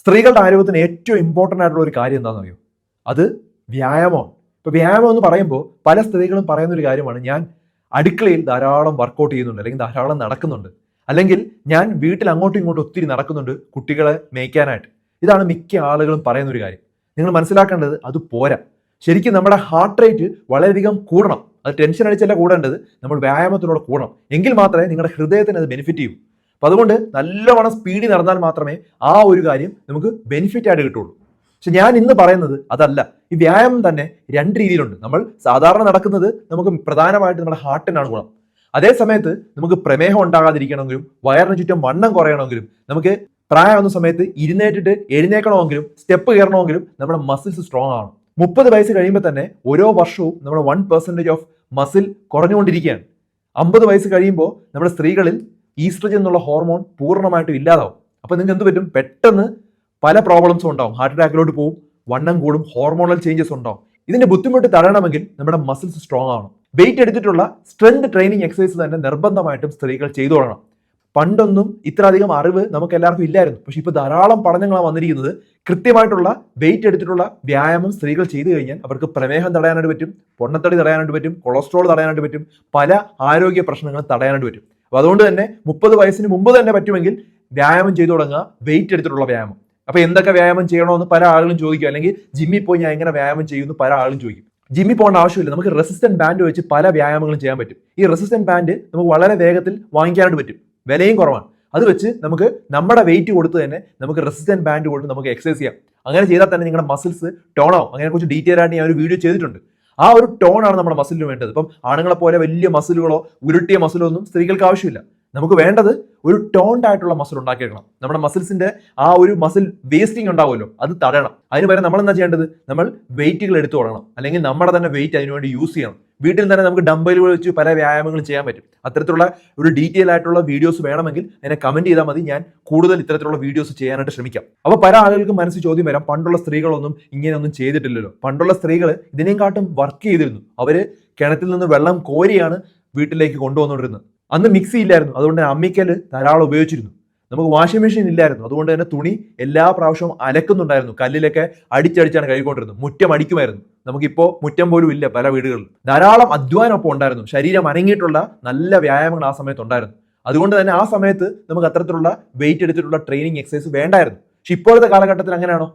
സ്ത്രീകളുടെ ആരോഗ്യത്തിന് ഏറ്റവും ഇമ്പോർട്ടൻ്റ് ആയിട്ടുള്ള ഒരു കാര്യം എന്താണെന്ന് അറിയോ? അത് വ്യായാമമാണ്. ഇപ്പോൾ വ്യായാമം എന്ന് പറയുമ്പോൾ പല സ്ത്രീകളും പറയുന്ന ഒരു കാര്യമാണ്, ഞാൻ അടുക്കളയിൽ ധാരാളം വർക്കൗട്ട് ചെയ്യുന്നുണ്ട്, അല്ലെങ്കിൽ ധാരാളം നടക്കുന്നുണ്ട്, അല്ലെങ്കിൽ ഞാൻ വീട്ടിൽ അങ്ങോട്ടും ഇങ്ങോട്ടും ഒത്തിരി നടക്കുന്നുണ്ട് കുട്ടികളെ മേയ്ക്കാനായിട്ട്. ഇതാണ് മിക്ക ആളുകളും പറയുന്ന ഒരു കാര്യം. നിങ്ങൾ മനസ്സിലാക്കേണ്ടത് അത് പോരാ. ശരിക്കും നമ്മുടെ ഹാർട്ട് റേറ്റ് വളരെയധികം കൂടണം. അത് ടെൻഷൻ അടിച്ചല്ല കൂടേണ്ടത്, നമ്മൾ വ്യായാമത്തിലൂടെ കൂടണം. എങ്കിൽ മാത്രമേ നിങ്ങളുടെ ഹൃദയത്തിന് അത് ബെനിഫിറ്റ് ചെയ്യൂ. അപ്പോൾ അതുകൊണ്ട് നല്ലവണ്ണം സ്പീഡിൽ നടന്നാൽ മാത്രമേ ആ ഒരു കാര്യം നമുക്ക് ബെനിഫിറ്റ് ആയിട്ട് കിട്ടുള്ളൂ. പക്ഷെ ഞാൻ ഇന്ന് പറയുന്നത് അതല്ല. ഈ വ്യായാമം തന്നെ രണ്ട് രീതിയിലുണ്ട്. നമ്മൾ സാധാരണ നടക്കുന്നത് നമുക്ക് പ്രധാനമായിട്ട് നമ്മുടെ ഹാർട്ടിനാണ് ഗുണം. അതേ സമയത്ത് നമുക്ക് പ്രമേഹം ഉണ്ടാകാതിരിക്കണമെങ്കിലും വയറിന് ചുറ്റും വണ്ണം കുറയണമെങ്കിലും നമുക്ക് പ്രായമാകുന്ന സമയത്ത് ഇരുന്നേറ്റിട്ട് എഴുന്നേക്കണമെങ്കിലും സ്റ്റെപ്പ് കയറണമെങ്കിലും നമ്മുടെ മസിൽസ് സ്ട്രോങ് ആണ്. 30 വയസ്സ് കഴിയുമ്പോൾ തന്നെ ഓരോ വർഷവും നമ്മുടെ 1% ഓഫ് മസിൽ കുറഞ്ഞുകൊണ്ടിരിക്കുകയാണ്. 50 വയസ്സ് കഴിയുമ്പോൾ നമ്മുടെ സ്ത്രീകളിൽ ഈസ്ട്രജൻ എന്നുള്ള ഹോർമോൺ പൂർണ്ണമായിട്ടും ഇല്ലാതാവും. അപ്പോൾ നിങ്ങൾക്ക് എന്ത് പറ്റും? പെട്ടെന്ന് പല പ്രോബ്ലംസും ഉണ്ടാവും. ഹാർട്ട് അറ്റാക്കിലോട്ട് പോകും, വണ്ണം കൂടും, ഹോർമോണൽ ചേഞ്ചസ് ഉണ്ടാവും. ഇതിന്റെ ബുദ്ധിമുട്ട് തടയണമെങ്കിൽ നമ്മുടെ മസിൽസ് സ്ട്രോങ് ആവണം. വെയിറ്റ് എടുത്തിട്ടുള്ള സ്ട്രെങ്ത് ട്രെയിനിങ് എക്സസൈസ് തന്നെ നിർബന്ധമായിട്ടും സ്ത്രീകൾ ചെയ്തു തുടങ്ങണം. പണ്ടൊന്നും ഇത്രയധികം അറിവ് നമുക്ക് എല്ലാവർക്കും ഇല്ലായിരുന്നു. പക്ഷെ ഇപ്പോൾ ധാരാളം പഠനങ്ങളാണ് വന്നിരിക്കുന്നത്. കൃത്യമായിട്ടുള്ള വെയിറ്റ് എടുത്തിട്ടുള്ള വ്യായാമം സ്ത്രീകൾ ചെയ്തു കഴിഞ്ഞാൽ അവർക്ക് പ്രമേഹം തടയാനായിട്ട് പറ്റും, പൊണ്ണത്തടി തടയാനായിട്ട് പറ്റും, കൊളസ്ട്രോൾ തടയാനായിട്ട് പറ്റും, പല ആരോഗ്യ പ്രശ്നങ്ങളും തടയാനായിട്ട് പറ്റും. അപ്പോൾ അതുകൊണ്ട് തന്നെ 30 വയസ്സിന് മുമ്പ് തന്നെ പറ്റുമെങ്കിൽ വ്യായാമം ചെയ്തു തുടങ്ങുക, വെയിറ്റ് എടുത്തിട്ടുള്ള വ്യായാമം. അപ്പോൾ എന്തൊക്കെ വ്യായാമം ചെയ്യണമെന്ന് പല ആളുകളും ചോദിക്കും, അല്ലെങ്കിൽ ജിമ്മിൽ പോയി ഞാൻ എങ്ങനെ വ്യായാമം ചെയ്യുമെന്ന് പല ആളുകളും ചോദിക്കും. ജിമ്മിൽ പോകേണ്ട ആവശ്യമില്ല. നമുക്ക് റെസിസ്റ്റന്റ് ബാൻഡ് വെച്ച് പല വ്യായാമങ്ങളും ചെയ്യാൻ പറ്റും. ഈ റെസിസ്റ്റന്റ് ബാൻഡ് നമുക്ക് വളരെ വേഗത്തിൽ വാങ്ങിക്കാനായിട്ട് പറ്റും, വിലയും കുറവാണ്. അത് വെച്ച് നമുക്ക് നമ്മുടെ വെയിറ്റ് കൊടുത്ത് തന്നെ നമുക്ക് റെസിസ്റ്റന്റ് ബാൻഡ് കൊണ്ട് നമുക്ക് എക്സസൈസ് ചെയ്യാം. അങ്ങനെ ചെയ്താൽ തന്നെ നിങ്ങളുടെ മസിൽസ് ടോൺ ആവും. അതിനെക്കുറിച്ച് ഡീറ്റെയിൽ ആയിട്ട് ഞാൻ ഒരു വീഡിയോ ചെയ്തിട്ടുണ്ട്. ആ ഒരു ടോൺ ആണ് നമ്മുടെ മസിലിന് വേണ്ടത്. ഇപ്പം ആണുങ്ങളെ പോലെ വലിയ മസിലുകളോ ഉരുട്ടിയ മസിലോ ഒന്നും സ്ത്രീകൾക്ക് ആവശ്യമില്ല. നമുക്ക് വേണ്ടത് ഒരു ടോൺഡ് ആയിട്ടുള്ള മസിൽ ഉണ്ടാക്കിയെടുക്കണം. നമ്മുടെ മസിൽസിന്റെ ആ ഒരു മസിൽ വേസ്റ്റിംഗ് ഉണ്ടാവുമല്ലോ, അത് തടയണം. അതിന് പകരം നമ്മൾ എന്താ ചെയ്യേണ്ടത്? നമ്മൾ വെയിറ്റുകൾ എടുത്തു തുടങ്ങണം, അല്ലെങ്കിൽ നമ്മുടെ തന്നെ വെയിറ്റ് അതിനുവേണ്ടി യൂസ് ചെയ്യണം. വീട്ടിൽ തന്നെ നമുക്ക് ഡംബലുകൾ വെച്ച് പല വ്യായാമങ്ങളും ചെയ്യാൻ പറ്റും. അത്തരത്തിലുള്ള ഒരു ഡീറ്റെയിൽ ആയിട്ടുള്ള വീഡിയോസ് വേണമെങ്കിൽ എന്നെ കമന്റ് ചെയ്താൽ മതി. ഞാൻ കൂടുതൽ ഇത്തരത്തിലുള്ള വീഡിയോസ് ചെയ്യാനായിട്ട് ശ്രമിക്കാം. അപ്പോൾ പല ആളുകൾക്കും മനസ്സിൽ ചോദ്യം വരാം, പണ്ടുള്ള സ്ത്രീകളൊന്നും ഇങ്ങനെയൊന്നും ചെയ്തിട്ടില്ലല്ലോ. പണ്ടുള്ള സ്ത്രീകൾ ഇതിനെക്കാട്ടും വർക്ക് ചെയ്തിരുന്നു. അവര് കിണറ്റിൽ നിന്ന് വെള്ളം കോരിയാണ് വീട്ടിലേക്ക് കൊണ്ടുവന്നുകൊണ്ടിരുന്നത്. അന്ന് മിക്സി ഇല്ലായിരുന്നു, അതുകൊണ്ട് തന്നെ അമ്മിക്കല് ധാരാളം ഉപയോഗിച്ചിരുന്നു. നമുക്ക് വാഷിംഗ് മെഷീൻ ഇല്ലായിരുന്നു, അതുകൊണ്ട് തന്നെ തുണി എല്ലാ പ്രാവശ്യവും അലക്കുന്നുണ്ടായിരുന്നു. കല്ലിലൊക്കെ അടിച്ചടിച്ചാണ് കഴുകിക്കൊണ്ടിരുന്നത്. മുറ്റം അടിക്കുമായിരുന്നു. നമുക്കിപ്പോൾ മുറ്റം പോലും ഇല്ല പല വീടുകളിൽ. ധാരാളം അധ്വാനമൊപ്പം ഉണ്ടായിരുന്നു. ശരീരം അനങ്ങിയിട്ടുള്ള നല്ല വ്യായാമങ്ങൾ ആ സമയത്ത് ഉണ്ടായിരുന്നു. അതുകൊണ്ട് തന്നെ ആ സമയത്ത് നമുക്ക് അത്തരത്തിലുള്ള വെയിറ്റ് എടുത്തിട്ടുള്ള ട്രെയിനിങ് എക്സസൈസ് വേണ്ടായിരുന്നു. പക്ഷെ ഇപ്പോഴത്തെ കാലഘട്ടത്തിൽ അങ്ങനെയാണോ?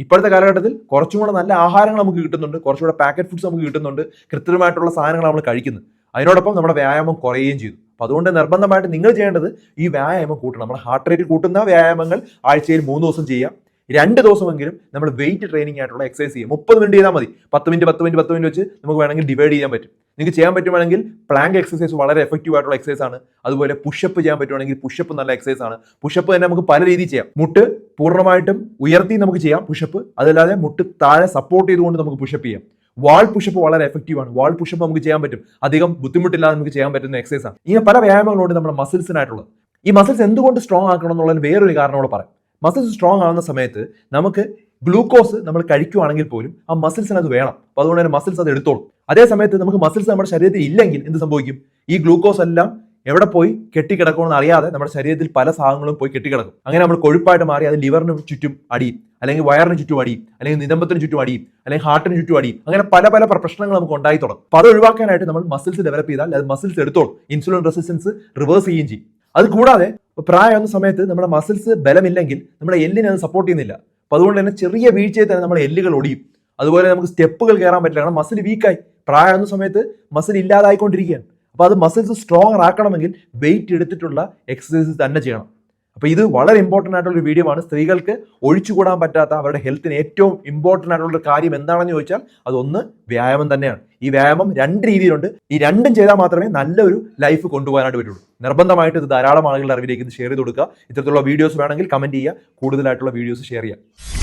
ഇപ്പോഴത്തെ കാലഘട്ടത്തിൽ കുറച്ചും കൂടെ നല്ല ആഹാരങ്ങൾ നമുക്ക് കിട്ടുന്നുണ്ട്, കുറച്ചുകൂടെ പാക്കറ്റ് ഫുഡ്സ് നമുക്ക് കിട്ടുന്നുണ്ട്, കൃത്രിമമായിട്ടുള്ള സാധനങ്ങൾ നമ്മൾ കഴിക്കുന്നത്. അതിനോടൊപ്പം നമ്മുടെ വ്യായാമം കുറയുകയും ചെയ്തു. അപ്പോൾ അതുകൊണ്ട് നിർബന്ധമായിട്ട് നിങ്ങൾ ചെയ്യേണ്ടത് ഈ വ്യായാമം കൂട്ടണം. നമ്മുടെ ഹാർട്ട് റേറ്റ് കൂട്ടുന്ന വ്യായാമങ്ങൾ ആഴ്ചയിൽ 3 ദിവസം ചെയ്യാം. 2 ദിവസമെങ്കിലും നമ്മൾ വെയിറ്റ് ട്രെയിനിങ് ആയിട്ടുള്ള എക്സസൈസ് ചെയ്യാം. 30 മിനിറ്റ് ചെയ്താൽ മതി. 10 മിനിറ്റ് വെച്ച് നമുക്ക് വേണമെങ്കിൽ ഡിവൈഡ് ചെയ്യാൻ പറ്റും. നിങ്ങൾക്ക് ചെയ്യാൻ പറ്റുവാണെങ്കിൽ പ്ലാങ്ക് എക്സസൈസ് വളരെ എഫക്റ്റീവ് ആയിട്ടുള്ള എക്സസൈസ് ആണ്. അതുപോലെ പുഷപ്പ് ചെയ്യാൻ പറ്റുവാണെങ്കിൽ പുഷപ്പ് നല്ല എക്സസൈസ് ആണ്. പുഷപ്പ് തന്നെ നമുക്ക് പല രീതിയിൽ ചെയ്യാം. മുട്ട് പൂർണ്ണമായിട്ടും ഉയർത്തി നമുക്ക് ചെയ്യാം പുഷപ്പ്. അതല്ലാതെ മുട്ട് താഴെ സപ്പോർട്ട് ചെയ്തുകൊണ്ട് നമുക്ക് പുഷപ്പ് ചെയ്യാം. വാൾ പുഷപ്പ് വളരെ എഫക്റ്റീവ് ആണ്. വാൾ പുഷപ്പ് നമുക്ക് ചെയ്യാൻ പറ്റും. അധികം ബുദ്ധിമുട്ടില്ലാതെ നമുക്ക് ചെയ്യാൻ പറ്റുന്ന എക്സസൈസ് ആണ്. ഇങ്ങനെ പല വ്യായാമങ്ങളുണ്ട് നമ്മുടെ മസിൽസിനായിട്ടുള്ളത്. ഈ മസിൽസ് എന്തുകൊണ്ട് സ്ട്രോങ് ആക്കണം എന്നുള്ളതിന് വേറൊരു കാരണം കൂടെ പറയാം. മസിൽസ് സ്ട്രോങ് ആകുന്ന സമയത്ത് നമുക്ക് ഗ്ലൂക്കോസ് നമ്മൾ കഴിക്കുവാണെങ്കിൽ പോലും ആ മസിൽസിന് അത് വേണം. അപ്പോൾ അതുകൊണ്ട് തന്നെ മസിൽസ് അത് എടുത്തോളും. അതേ സമയത്ത് നമുക്ക് മസിൽസ് നമ്മുടെ ശരീരത്തിൽ ഇല്ലെങ്കിൽ എന്ത് സംഭവിക്കും? ഈ ഗ്ലൂക്കോസ് എല്ലാം എവിടെ പോയി കെട്ടിക്കിടക്കുമെന്ന് അറിയാതെ നമ്മുടെ ശരീരത്തിൽ പല ഭാഗങ്ങളും പോയി കെട്ടിക്കിടക്കും. അങ്ങനെ നമ്മൾ കൊഴുപ്പായിട്ട് മാറി അത് ലിവറിന് ചുറ്റും അടിയും, അല്ലെങ്കിൽ വയറിന് ചുറ്റും അടിയും, അല്ലെങ്കിൽ നിതംബത്തിന് ചുറ്റും അടിയും, അല്ലെങ്കിൽ ഹാർട്ടിന് ചുറ്റും അടിയും. അങ്ങനെ പല പല പ്രശ്നങ്ങൾ നമുക്ക് ഉണ്ടായി തുടങ്ങും. അപ്പോൾ അത് ഒഴിവാക്കാനായിട്ട് നമ്മൾ മസിൽസ് ഡെവലപ്പ് ചെയ്താൽ അത് മസിൽസ് എടുത്തോളും. ഇൻസുലിൻ റെസിസ്റ്റൻസ് റിവേഴ്സ് ചെയ്യുകയും ചെയ്യും. അത് കൂടാതെ പ്രായമാകുന്ന സമയത്ത് നമ്മുടെ മസിൽസ് ബലമില്ലെങ്കിൽ നമ്മുടെ എല്ലിനെ അത് സപ്പോർട്ട് ചെയ്യുന്നില്ല. അപ്പോൾ അതുകൊണ്ട് തന്നെ ചെറിയ വീഴ്ചയിൽ തന്നെ നമ്മുടെ എല്ലുകൾ ഒടിയും. അതുപോലെ നമുക്ക് സ്റ്റെപ്പുകൾ കയറാൻ പറ്റില്ല, കാരണം മസിൽ വീക്കായി. പ്രായമാകുന്ന സമയത്ത് മസിൽ ഇല്ലാതായിക്കൊണ്ടിരിക്കുകയാണ്. അപ്പോൾ അത് മസിൽസ് സ്ട്രോങ് ആക്കണമെങ്കിൽ വെയിറ്റ് എടുത്തിട്ടുള്ള എക്സസൈസ് തന്നെ ചെയ്യണം. അപ്പോൾ ഇത് വളരെ ഇമ്പോർട്ടൻ്റ് ആയിട്ടുള്ള ഒരു വീഡിയോ ആണ്. സ്ത്രീകൾക്ക് ഒഴിച്ചുകൂടാൻ പറ്റാത്ത അവരുടെ ഹെൽത്തിന് ഏറ്റവും ഇമ്പോർട്ടൻ്റ് ആയിട്ടുള്ള കാര്യം എന്താണെന്ന് ചോദിച്ചാൽ അതൊന്ന് വ്യായാമം തന്നെയാണ്. ഈ വ്യായാമം 2 രീതിയിലുണ്ട്. ഈ രണ്ടും ചെയ്താൽ മാത്രമേ നല്ലൊരു ലൈഫ് കൊണ്ടുപോകാനായിട്ട് പറ്റുള്ളൂ. നിർബന്ധമായിട്ട് ഇത് ധാരാളം ആളുകളുടെ അറിവിലേക്ക് ഇത് ഷെയർ ചെയ്ത് കൊടുക്കുക. ഇത്തരത്തിലുള്ള വീഡിയോസ് വേണമെങ്കിൽ കമന്റ് ചെയ്യുക, കൂടുതലായിട്ടുള്ള വീഡിയോസ് ഷെയർ ചെയ്യുക.